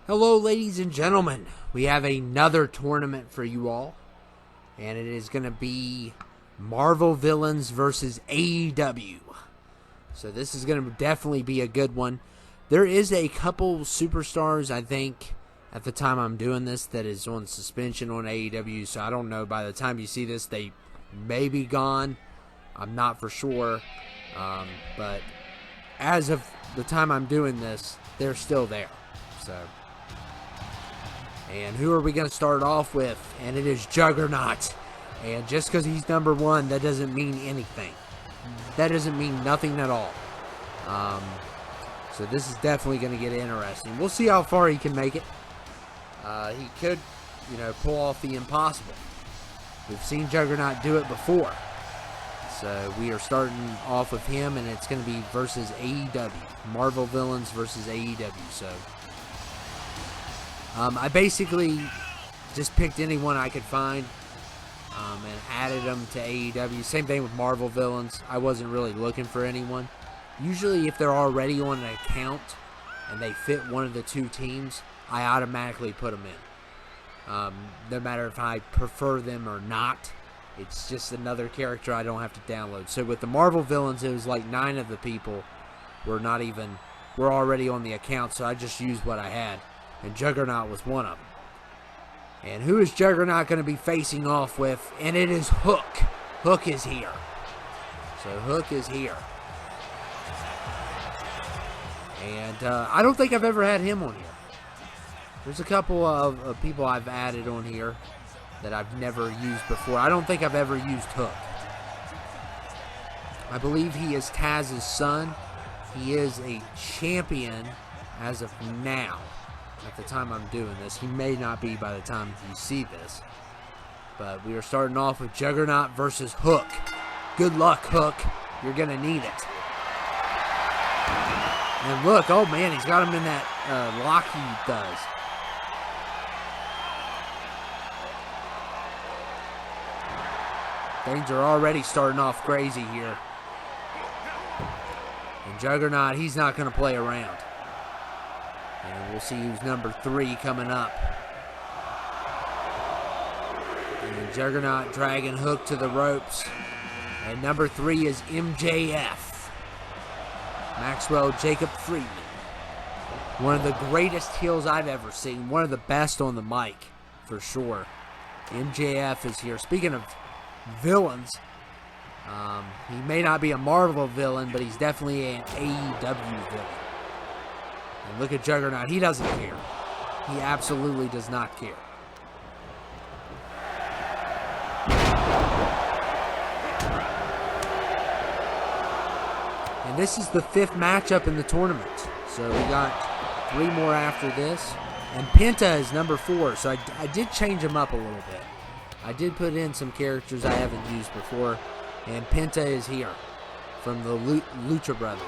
Hello, ladies and gentlemen. We have another tournament for you all, and it is going to be Marvel Villains versus AEW. So this is going to definitely be a good one. There is a couple superstars, I think, at the time I'm doing this, that is on suspension on AEW, so I don't know. By the time you see this, they may be gone. I'm not for sure. But as of the time I'm doing this, they're still there. So... And who are we going to start off with? And it is Juggernaut. And just because he's number one, that doesn't mean anything. That doesn't mean nothing at all. So this is definitely going to get interesting. We'll see how far he can make it. He could, pull off the impossible. We've seen Juggernaut do it before. So we are starting off with him, and it's going to be versus AEW. Marvel Villains versus AEW. So... I basically just picked anyone I could find and added them to AEW. Same thing with Marvel Villains. I wasn't really looking for anyone. Usually if they're already on an account and they fit one of the two teams, I automatically put them in. No matter if I prefer them or not, it's just another character I don't have to download. So with the Marvel Villains, it was like 9 of the people were already on the account, so I just used what I had. And Juggernaut was one of them. And who is Juggernaut going to be facing off with? And it is Hook. Hook is here. So Hook is here. And I don't think I've ever had him on here. There's a couple of people I've added on here that I've never used before. I don't think I've ever used Hook. I believe he is Taz's son. He is a champion as of now. At the time I'm doing this. He may not be by the time you see this. But we are starting off with Juggernaut versus Hook. Good luck, Hook. You're going to need it. And look, oh man, he's got him in that lock he does. Things are already starting off crazy here. And Juggernaut, he's not going to play around. And we'll see who's number 3 coming up. And Juggernaut dragging Hook to the ropes. And number 3 is MJF. Maxwell Jacob Friedman. One of the greatest heels I've ever seen. One of the best on the mic, for sure. MJF is here. Speaking of villains, he may not be a Marvel villain, but he's definitely an AEW villain. And look at Juggernaut. He doesn't care. He absolutely does not care. And this is the 5th matchup in the tournament. So we got 3 more after this. And Penta is number 4. So I did change him up a little bit. I did put in some characters I haven't used before. And Penta is here from the Lucha Brothers.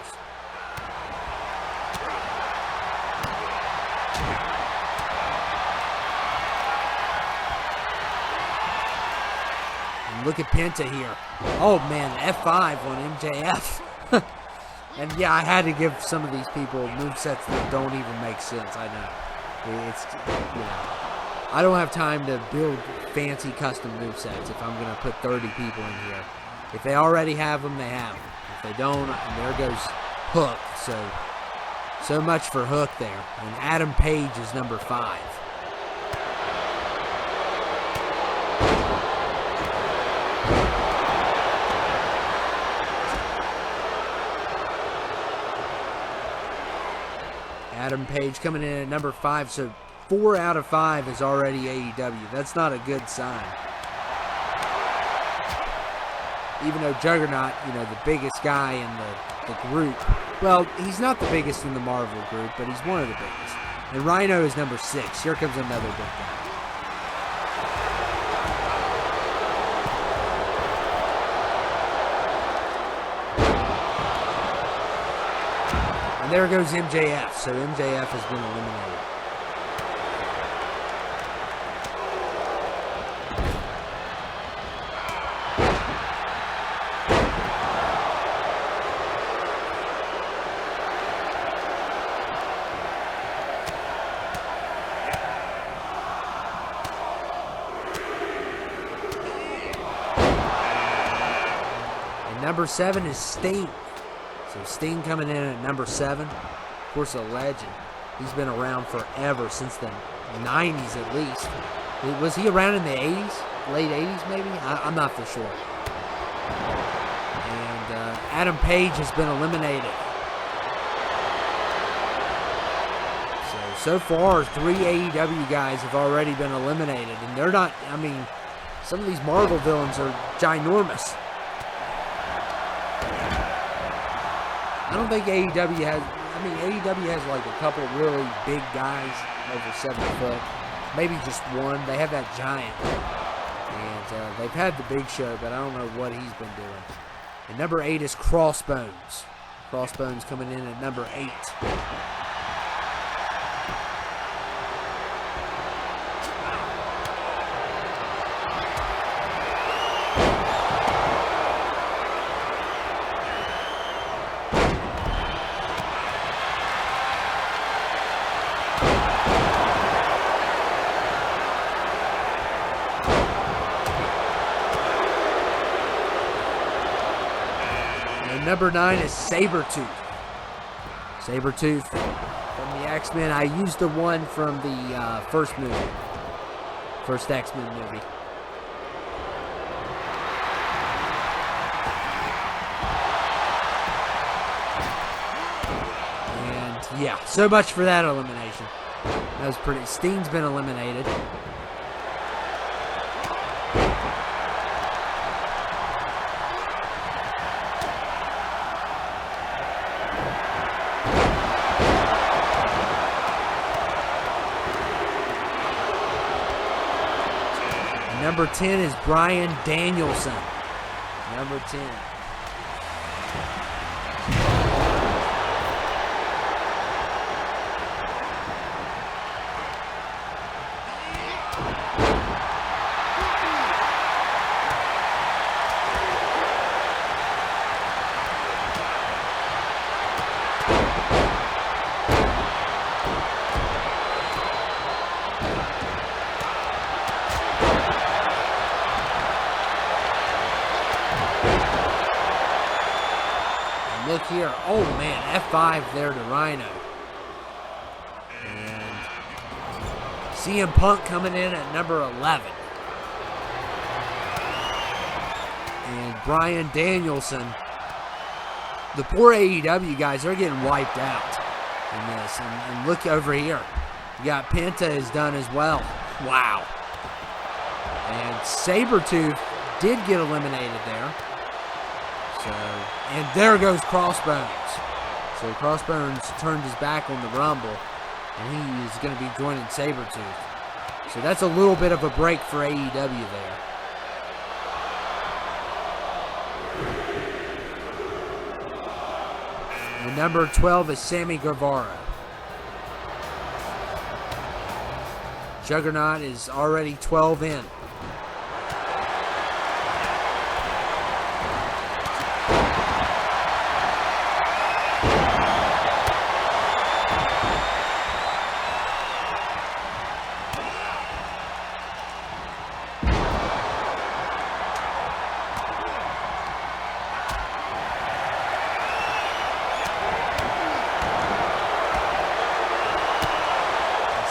Look at Penta here. Oh man, F5 on MJF. And yeah, I had to give some of these people movesets that don't even make sense. I know. It's, I don't have time to build fancy custom movesets if I'm going to put 30 people in here. If they already have them, they have them. If they don't, and there goes Hook. So much for Hook there. And Adam Page is number 5. Adam Page coming in at number 5, so 4 out of 5 is already AEW. That's not a good sign. Even though Juggernaut, the biggest guy in the group, well, he's not the biggest in the Marvel group, but he's one of the biggest. And Rhino is number 6. Here comes another big guy. And there goes MJF. So MJF has been eliminated. number 7 is Sting. So Sting coming in at number 7. Of course, a legend. He's been around forever, since the 90s at least. Was he around in the 80s? Late 80s maybe? I'm not for sure. And Adam Page has been eliminated. So far, 3 AEW guys have already been eliminated. And they're not, I mean, some of these Marvel villains are ginormous. I don't think AEW has, AEW has like a couple of really big guys over 7 foot. Maybe just one. They have that giant. And they've had the Big Show, but I don't know what he's been doing. And number 8 is Crossbones. Crossbones coming in at number 8. Number 9 is Sabretooth. Sabretooth from the X-Men. I used the one from the first movie. First X-Men movie. And yeah, so much for that elimination. That was pretty. Sting's been eliminated. Number 10 is Bryan Danielson. Number 10. Look here. Oh, man. F5 there to Rhino. And CM Punk coming in at number 11. And Bryan Danielson. The poor AEW guys are getting wiped out in this. And look over here. You got Penta is done as well. Wow. And Sabretooth did get eliminated there. And there goes Crossbones. So Crossbones turned his back on the Rumble, and he is going to be joining Sabretooth. So that's a little bit of a break for AEW there. And number 12 is Sammy Guevara. Juggernaut is already 12 in.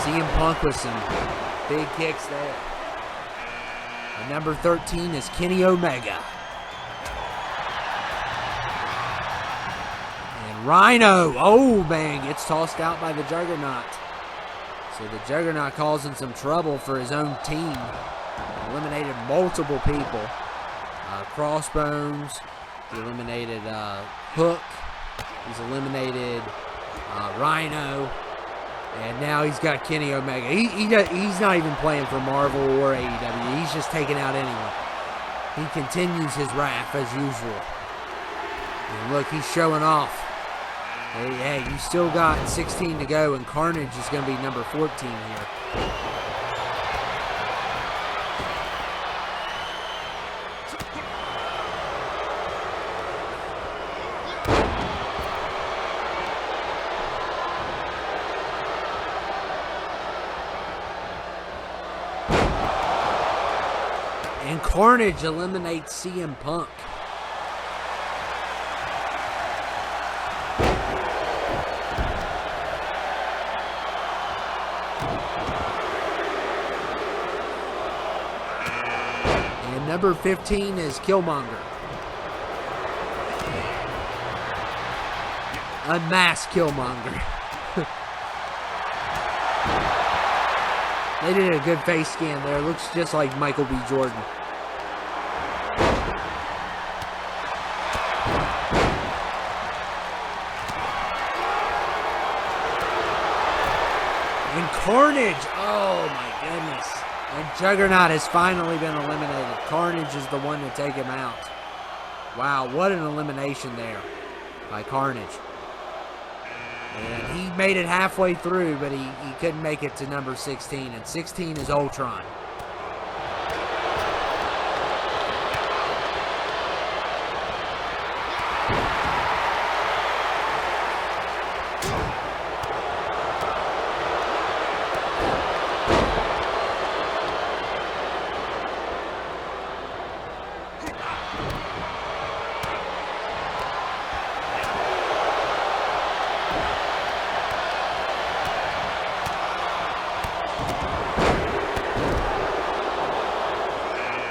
CM Punk with some big kicks there. And number 13 is Kenny Omega. And Rhino, oh man, gets tossed out by the Juggernaut. So the Juggernaut causing some trouble for his own team. Eliminated multiple people. Crossbones. He eliminated Hook. He's eliminated Rhino. And now he's got Kenny Omega. He's not even playing for Marvel or AEW. He's just taking out anyone. He continues his wrath as usual. And look, he's showing off. Hey, you still got 16 to go, and Carnage is going to be number 14 here. And Carnage eliminates CM Punk. And number 15 is Killmonger. Unmasked Killmonger. They did a good face scan there. Looks just like Michael B. Jordan. And Carnage. Oh my goodness. And Juggernaut has finally been eliminated. Carnage is the one to take him out. Wow, what an elimination there by Carnage. And he made it halfway through, but he couldn't make it to number 16. And 16 is Ultron.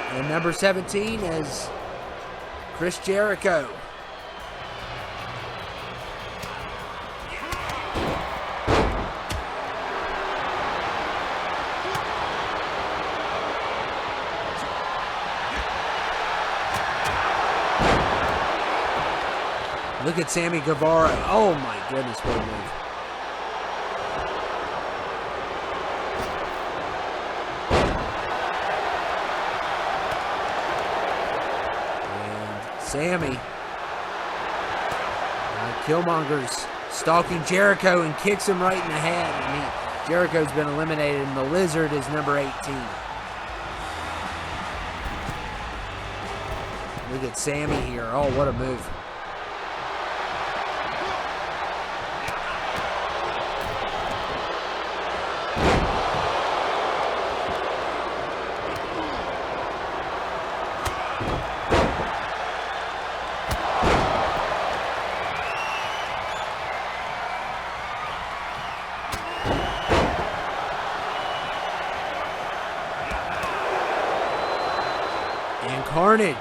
And number 17 is Chris Jericho. Look at Sammy Guevara. Oh my goodness, what a move. Sammy. Killmonger's stalking Jericho and kicks him right in the head. And Jericho's been eliminated, and the Lizard is number 18. Look at Sammy here. Oh, what a move. And Carnage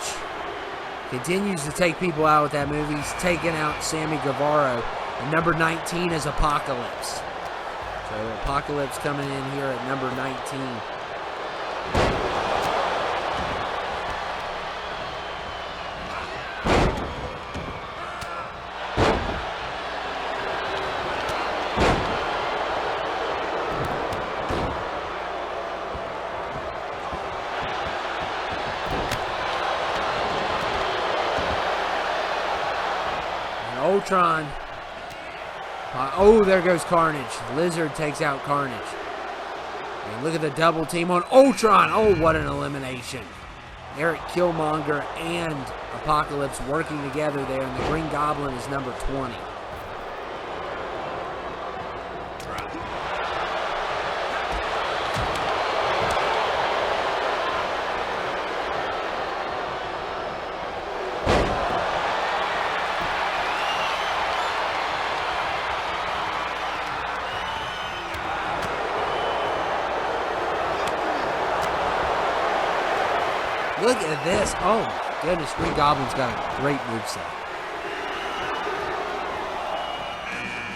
continues to take people out with that move. He's taken out Sammy Guevara. And number 19 is Apocalypse. So Apocalypse coming in here at number 19. Ultron. Oh, there goes Carnage. Lizard takes out Carnage. And look at the double team on Ultron. Oh, what an elimination. Eric Killmonger and Apocalypse working together there. And the Green Goblin is number 20. Look at this. Oh, my goodness. Green Goblin's got a great moveset.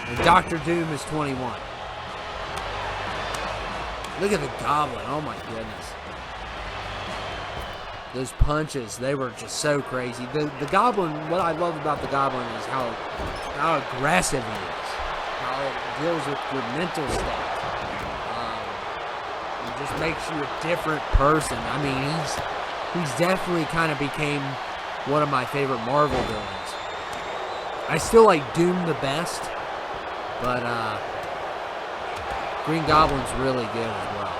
And Dr. Doom is 21. Look at the Goblin. Oh, my goodness. Those punches, they were just so crazy. The Goblin, what I love about the Goblin is how aggressive he is. How it deals with your mental state. It just makes you a different person. I mean, he's definitely kind of became one of my favorite Marvel villains. I still like Doom the best, but Green Goblin's really good as well.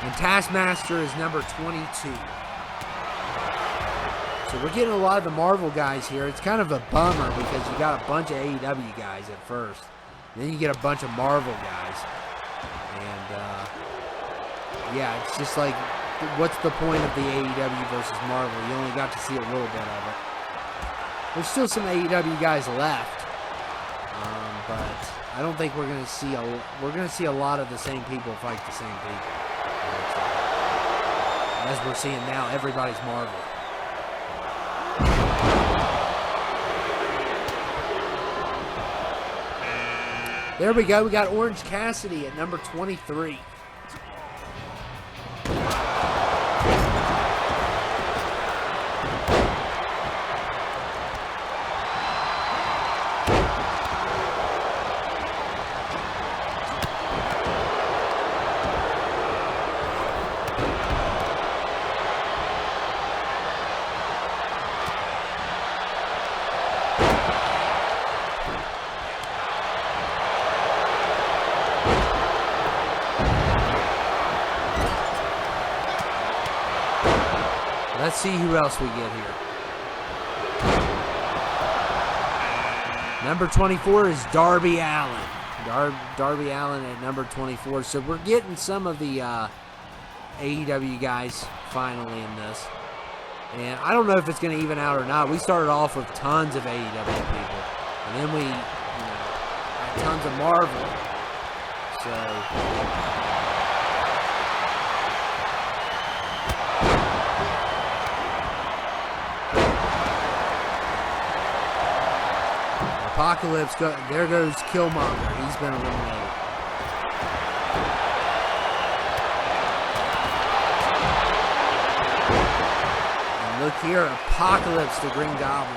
And Taskmaster is number 22. So we're getting a lot of the Marvel guys here. It's kind of a bummer because you got a bunch of AEW guys at first. Then you get a bunch of Marvel guys. And, yeah, it's just like, what's the point of the AEW versus Marvel? You only got to see a little bit of it. There's still some AEW guys left. but I don't think we're going to see a lot of the same people fight the same people. As we're seeing now, everybody's Marvel. There we go. We got Orange Cassidy at number 23. Let's see who else we get here. Number 24 is Darby Allin. Darby Allin at number 24. So we're getting some of the AEW guys finally in this. And I don't know if it's going to even out or not. We started off with tons of AEW people. And then we had tons of Marvel. So... Apocalypse, there goes Killmonger. He's been eliminated. And look here, Apocalypse to Green Goblin.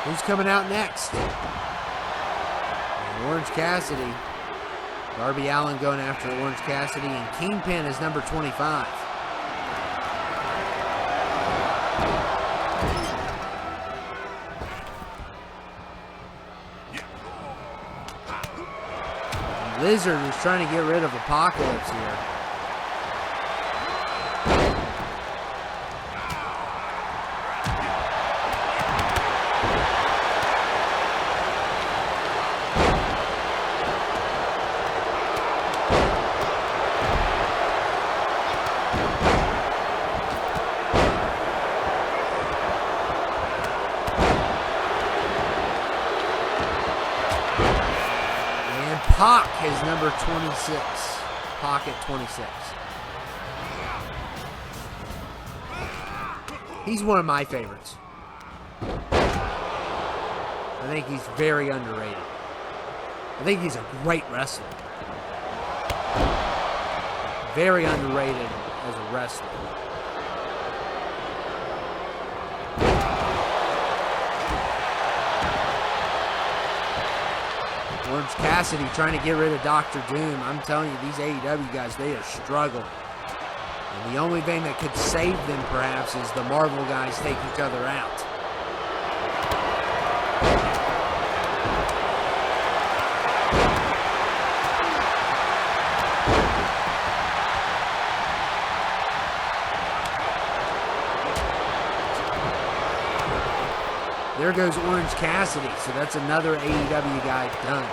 Who's coming out next? Orange Cassidy. Darby Allin going after Orange Cassidy, and Kingpin is number 25. And Lizard is trying to get rid of Apocalypse here. Pac is number 26. Pac at 26. He's one of my favorites. I think he's very underrated. I think he's a great wrestler. Very underrated as a wrestler. Orange Cassidy trying to get rid of Dr. Doom. I'm telling you, these AEW guys, they are struggling. And the only thing that could save them, perhaps, is the Marvel guys take each other out. There goes Orange Cassidy, so that's another AEW guy done.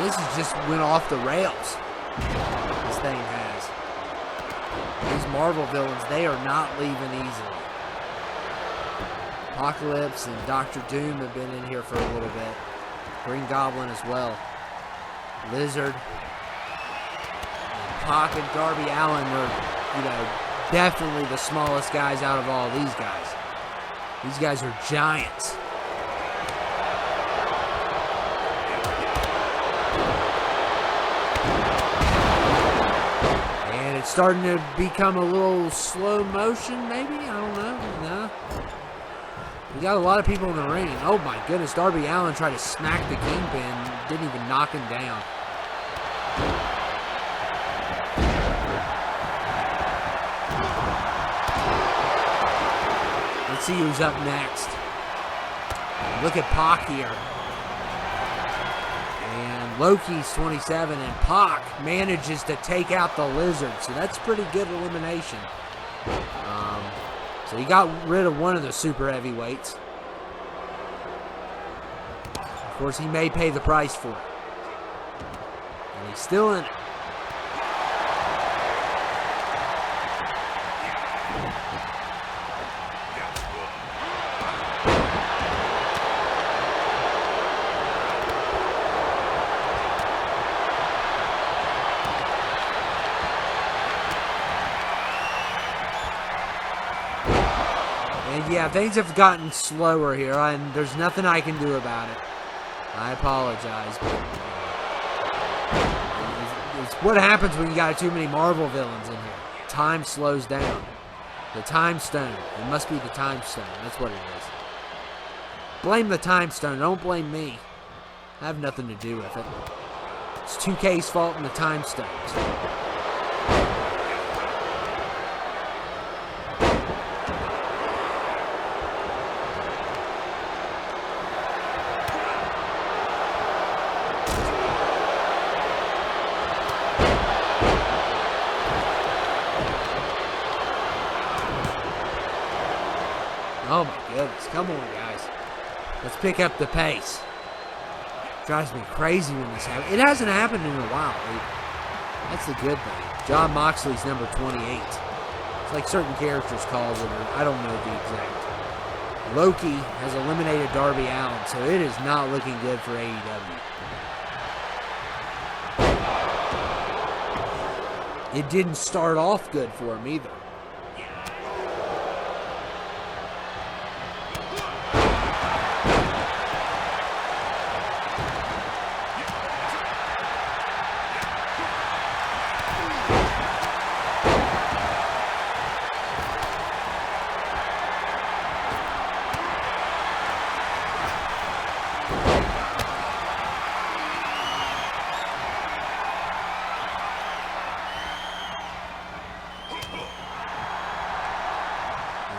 This has just went off the rails. This thing has. These Marvel villains, they are not leaving easily. Apocalypse and Dr. Doom have been in here for a little bit. Green Goblin as well. Lizard. Pac and Darby Allin were, definitely the smallest guys out of all these guys. These guys are giants. And it's starting to become a little slow motion, maybe? I don't know. Nah. We got a lot of people in the ring. Oh my goodness, Darby Allin tried to smack the Kingpin. Didn't even knock him down. Let's see who's up next. Look at Pac here. And Loki's 27, and Pac manages to take out the Lizard. So that's pretty good elimination. So he got rid of one of the super heavyweights. Of course, he may pay the price for it. And he's still in it. And yeah, things have gotten slower here, and there's nothing I can do about it. I apologize, but it's what happens when you got too many Marvel villains in here. Time slows down. The Time Stone. It must be the Time Stone. That's what it is. Blame the Time Stone. Don't blame me. I have nothing to do with it. It's 2K's fault and the Time Stones. Oh my goodness, come on guys. Let's pick up the pace. Drives me crazy when this happens. It hasn't happened in a while. That's the good thing. Jon Moxley's number 28. It's like certain characters calls it, or I don't know the exact. Loki has eliminated Darby Allin, so it is not looking good for AEW. It didn't start off good for him either.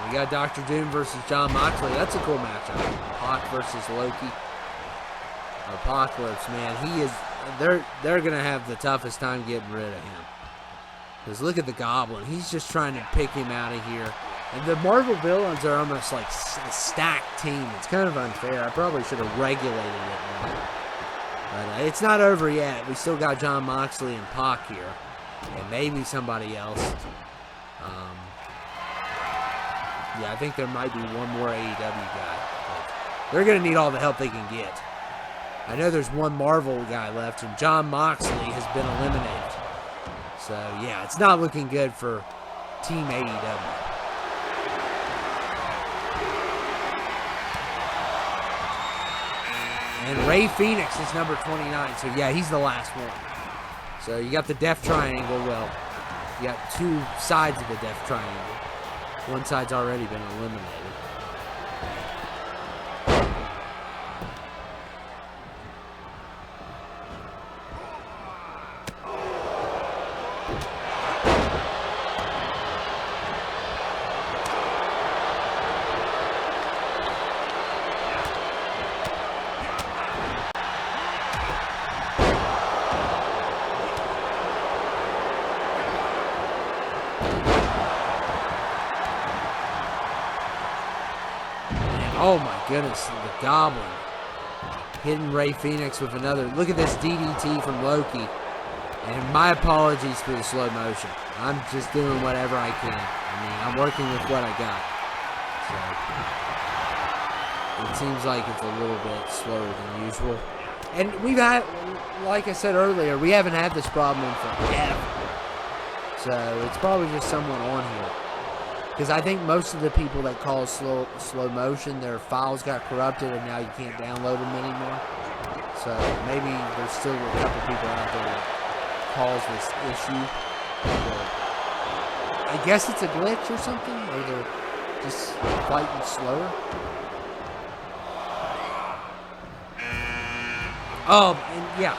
We got Dr. Doom versus Jon Moxley. That's a cool matchup. Pac versus Loki. Apocalypse, man, he is. They're gonna have the toughest time getting rid of him. Because look at the Goblin. He's just trying to pick him out of here. And the Marvel villains are almost like a stacked team. It's kind of unfair. I probably should have regulated it more. But it's not over yet. We still got Jon Moxley and Pac here, and maybe somebody else. Yeah, I think there might be one more AEW guy. But they're going to need all the help they can get. I know there's one Marvel guy left, and Jon Moxley has been eliminated. So, yeah, it's not looking good for Team AEW. And Rey Fenix is number 29. So, yeah, he's the last one. So, you got the Death Triangle. Well, you got two sides of the Death Triangle. One side's already been eliminated. Oh my goodness, the Goblin hitting Rey Fenix with another. Look at this DDT from Loki. And my apologies for the slow motion. I'm just doing whatever I can. I mean, I'm working with what I got. So it seems like it's a little bit slower than usual. And we've had, like I said earlier, we haven't had this problem in forever. So it's probably just someone on here. Because I think most of the people that call slow motion, their files got corrupted and now you can't download them anymore. So maybe there's still a couple people out there that calls this issue. But I guess it's a glitch or something, or they're just fighting slower. Oh, and yeah,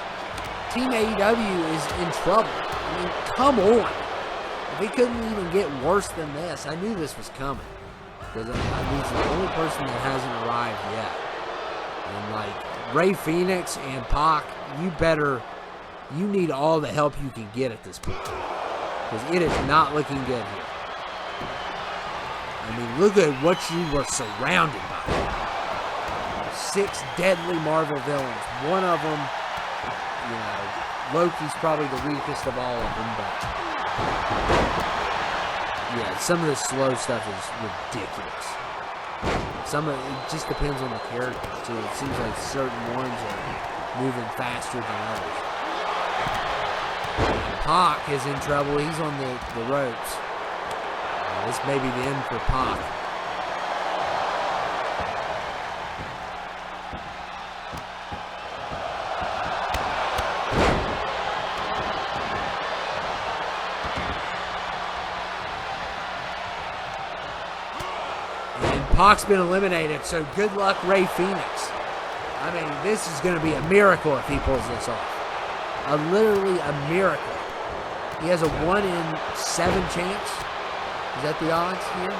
Team AEW is in trouble. I mean, come on. If it couldn't even get worse than this, I knew this was coming. Because he's the only person that hasn't arrived yet. And like Ray Phoenix and Pac, you need all the help you can get at this point. Because it is not looking good here. I mean, look at what you were surrounded by. 6 deadly Marvel villains. One of them, Loki's probably the weakest of all of them, but yeah, some of the slow stuff is ridiculous. It just depends on the characters too. It seems like certain ones are moving faster than others. Pac is in trouble. He's on the ropes. This may be the end for Pac. Pac's been eliminated, so good luck, Ray Phoenix. I mean, this is going to be a miracle if he pulls this off. Literally a miracle. He has a 1 in 7 chance. Is that the odds here?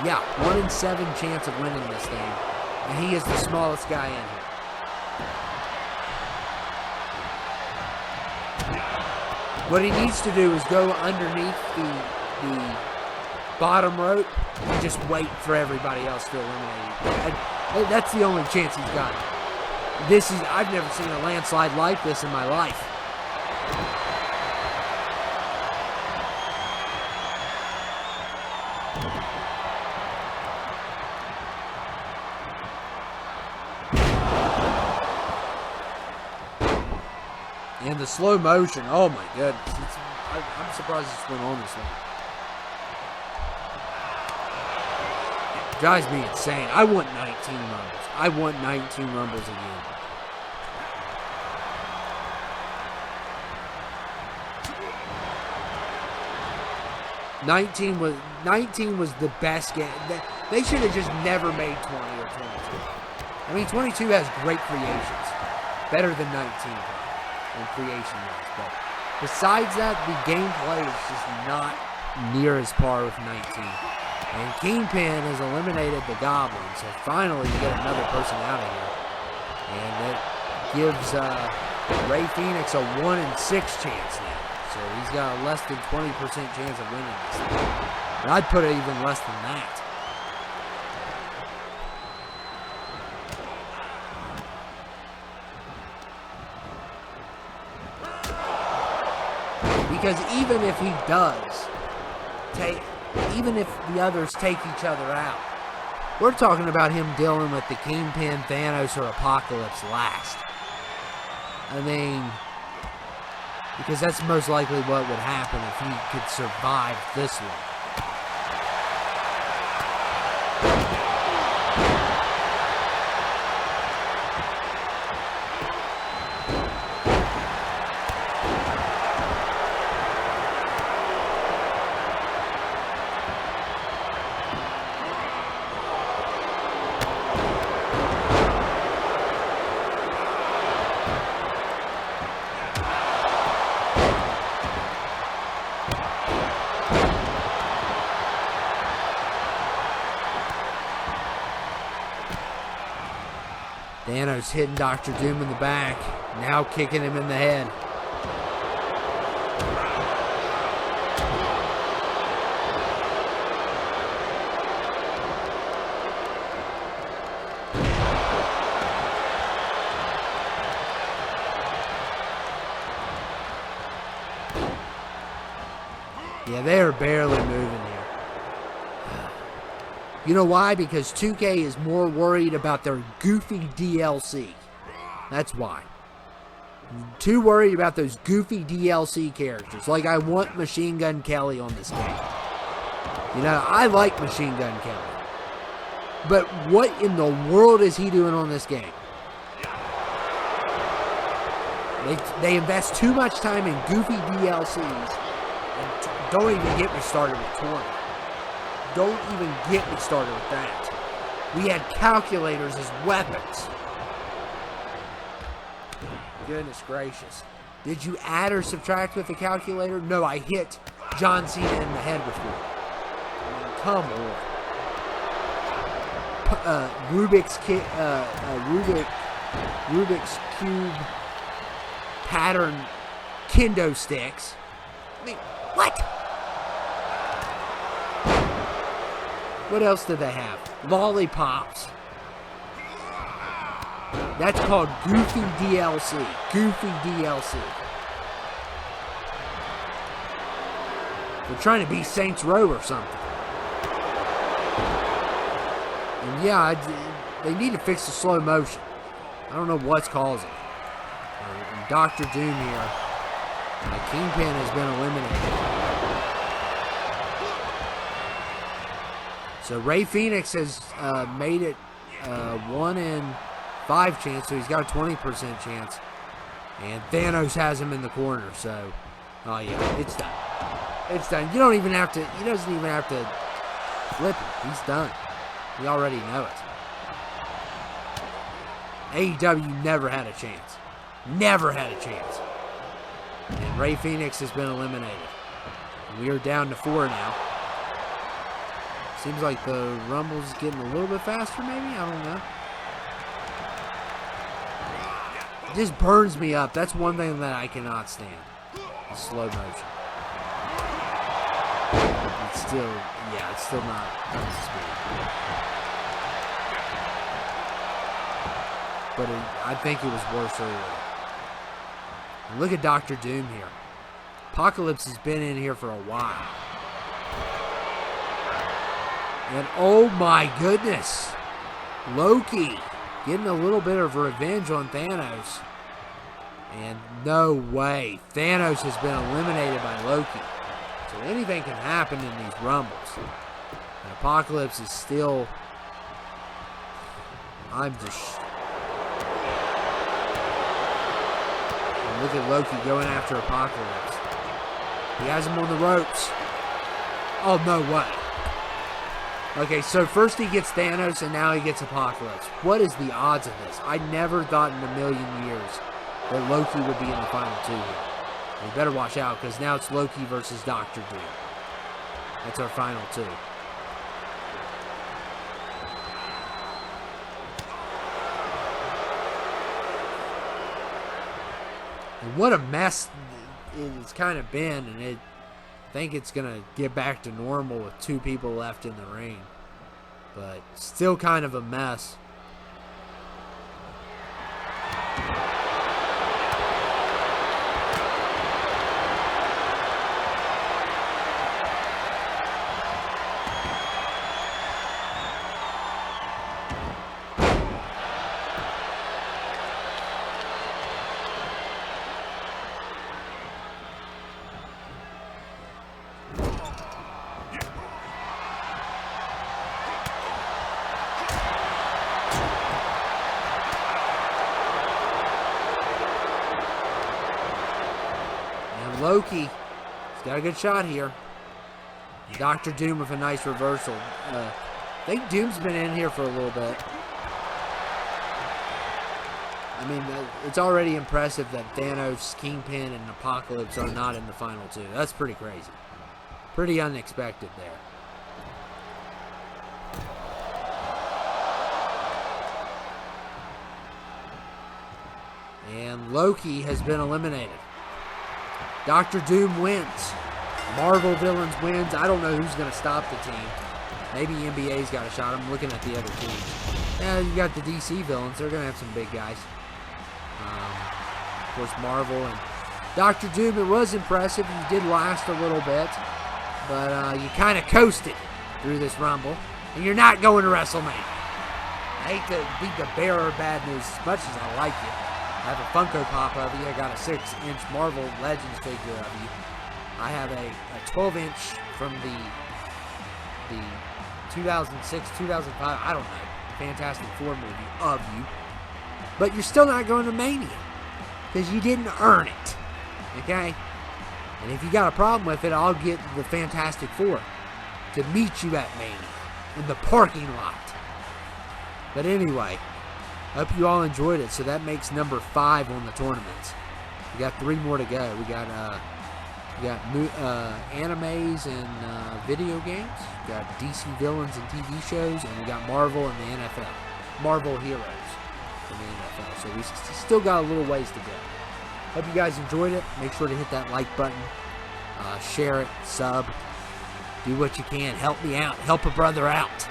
Yeah, 1 in 7 chance of winning this thing. And he is the smallest guy in here. What he needs to do is go underneath the bottom rope and just wait for everybody else to eliminate. That's the only chance he's got. I've never seen a landslide like this in my life. And the slow motion, oh my goodness. I'm surprised this went on this long. Drives me insane. I want 19 Rumbles. I want 19 Rumbles again. Nineteen was the best game. They should have just never made 20 or 22. I mean, 22 has great creations, better than 19 in creation-wise. But besides that, the gameplay is just not near as par with 19. And Kingpin has eliminated the Goblin, so finally you get another person out of here. And it gives Ray Phoenix a 1 in 6 chance now. So he's got a less than 20% chance of winning this thing. And I'd put it even less than that. Because even if he does even if the others take each other out, we're talking about him dealing with the Kingpin, Thanos, or Apocalypse last. I mean, because that's most likely what would happen if he could survive this one. Thanos hitting Dr. Doom in the back, now kicking him in the head. Yeah, they are barely moving here. You know why? Because 2K is more worried about their goofy DLC. That's why. Too worried about those goofy DLC characters. Like, I want Machine Gun Kelly on this game. You know, I like Machine Gun Kelly. But what in the world is he doing on this game? They invest too much time in goofy DLCs and don't even get me started with 20. Don't even get me started with that. We had calculators as weapons. Goodness gracious. Did you add or subtract with the calculator? No, I hit John Cena in the head with one. I mean, come on. Rubik's Cube pattern kendo sticks. I mean, what? What else did they have? Lollipops. That's called Goofy DLC. Goofy DLC. They're trying to be Saints Row or something. And yeah, they need to fix the slow motion. I don't know what's causing it. And Dr. Doom here. Kingpin has been eliminated. So Rey Fenix has made it 1 in 5 chance, so he's got a 20% chance. And Thanos has him in the corner, so oh yeah, it's done. It's done. You don't even have to, he doesn't even have to flip it. He's done. We already know it. AEW never had a chance. Never had a chance. And Rey Fenix has been eliminated. We are down to 4 now. Seems like the Rumble's getting a little bit faster, maybe? I don't know. It just burns me up. That's one thing that I cannot stand. The slow motion. It's still, yeah, it's still not up to speed. But I think it was worse earlier. And look at Dr. Doom here. Apocalypse has been in here for a while. And oh my goodness, Loki getting a little bit of revenge on Thanos. And no way, Thanos has been eliminated by Loki. So anything can happen in these Rumbles. And Apocalypse is still, and look at Loki going after Apocalypse. He has him on the ropes. Oh, no way. Okay, so first he gets Thanos, and now he gets Apocalypse. What is the odds of this? I never thought in a million years that Loki would be in the final 2 here. We better watch out, because now it's Loki versus Dr. Doom. That's our final 2. And what a mess it's kind of been, and I think it's going to get back to normal with 2 people left in the ring. But still kind of a mess. Loki, he's got a good shot here. Dr. Doom with a nice reversal. I think Doom's been in here for a little bit. I mean, it's already impressive that Thanos, Kingpin, and Apocalypse are not in the final 2. That's pretty crazy. Pretty unexpected there. And Loki has been eliminated. Dr. Doom wins. Marvel Villains wins. I don't know who's going to stop the team. Maybe NBA's got a shot. I'm looking at the other teams. Yeah, you got the DC Villains. They're going to have some big guys. Of course, Marvel and Dr. Doom. It was impressive. You did last a little bit. But you kind of coasted through this Rumble. And you're not going to WrestleMania. I hate to be the bearer of bad news as much as I like you. I have a Funko Pop of you. I got a 6-inch Marvel Legends figure of you. I have a 12-inch from the 2006, 2005, I don't know, Fantastic Four movie of you. But you're still not going to Mania because you didn't earn it. Okay? And if you got a problem with it, I'll get the Fantastic Four to meet you at Mania in the parking lot. But anyway, hope you all enjoyed it. So that makes number 5 on the tournaments. We got 3 more to go. We got animes and video games. We got DC villains and TV shows, and we got Marvel and the NFL. Marvel heroes in the NFL. So we still got a little ways to go. Hope you guys enjoyed it. Make sure to hit that like button, share it, sub, do what you can. Help me out. Help a brother out.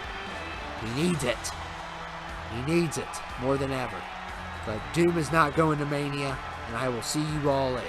He needs it. He needs it more than ever. But Doom is not going to Mania, and I will see you all later.